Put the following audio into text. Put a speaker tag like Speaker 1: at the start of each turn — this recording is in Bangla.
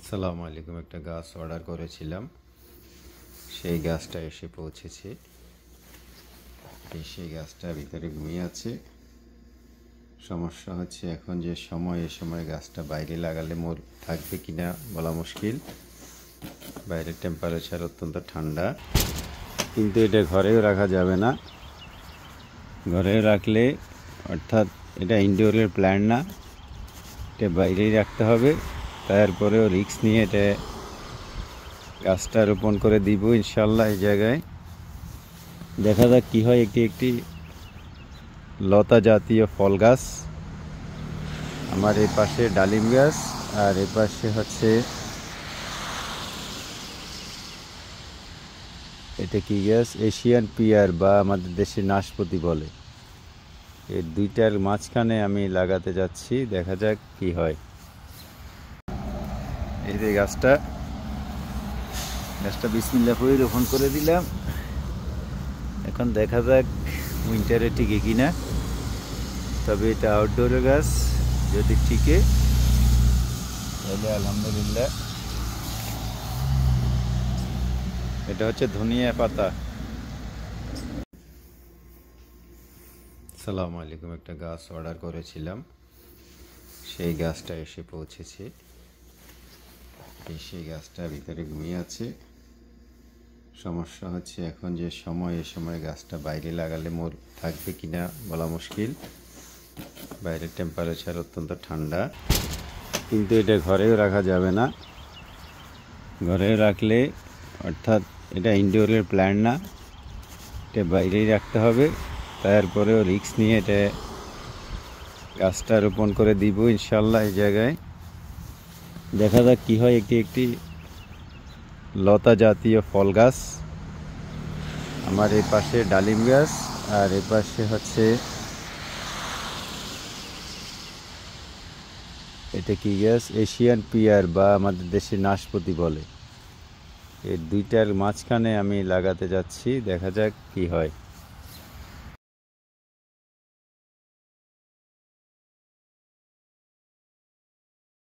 Speaker 1: আসসালামু আলাইকুম। একটা গাছ অর্ডার করেছিলাম, সেই গাছটা এসে পৌঁছেছে। সেই গাছটা ভিতরে ঘুমিয়ে আছে। সমস্যা হচ্ছে এখন যে সময়, এই সময় গাছটা বাইরে লাগালে থাকবে কিনা বলা মুশকিল। বাইরের টেম্পারেচার অত্যন্ত ঠান্ডা, কিন্তু এটা ঘরেও রাখা যাবে না। ঘরে রাখলে, অর্থাৎ এটা ইনডোরের প্ল্যান্ট না, এটা বাইরেই রাখতে হবে। তারপরেও রিস্ক নিয়ে এটা গাছটা রোপণ করে দিব ইনশাল্লাহ। এই জায়গায় দেখা যাক কী হয়। একটি লতা জাতীয় ফল গাছ। আমার এই পাশে ডালিম গাছ, আর এই পাশে হচ্ছে এটা কি গাছ, এশিয়ান পিয়ার বা আমাদের দেশে নাশপাতি বলে। এই দুইটার মাঝখানে আমি লাগাতে যাচ্ছি, দেখা যাক কি হয়। এই যে গাছটা বিসমিল্লাহ করে রোপণ করে দিলাম। এখন দেখা যাক উইন্টারে টিকে কিনা। তবে এটা আউটডোরের গাছ, যদি টিকে তাহলে আলহামদুলিল্লাহ। এটা হচ্ছে ধনিয়া পাতা। আসসালামু আলাইকুম। একটা গাছ অর্ডার করেছিলাম, সেই গাছটা এসে পৌঁছেছে। সেই গাছটা ভিতরে ঘুমিয়ে আছে। সমস্যা হচ্ছে এখন যে সময়, এই সময় গাছটা বাইরে লাগালে থাকবে কিনা বলা মুশকিল। বাইরের টেম্পারেচার অত্যন্ত ঠান্ডা, কিন্তু এটা ঘরেও রাখা যাবে না। ঘরে রাখলে, অর্থাৎ এটা ইনডোরের প্ল্যান্ট না, এটা বাইরেই রাখতে হবে। তারপরেও রিস্ক নিয়ে এটা গাছটা রোপণ করে দিব ইনশাল্লাহ। এই জায়গায় দেখা যাক কী হয়। একটি লতা জাতীয় ফল গাছ। আমার এই পাশে ডালিম গাছ, আর এই পাশে হচ্ছে এটা কি গাছ, এশিয়ান পিয়ার বা আমাদের দেশে নাশপাতি বলে। এই দুইটার মাঝখানে আমি লাগাতে যাচ্ছি, দেখা যাক কি হয়।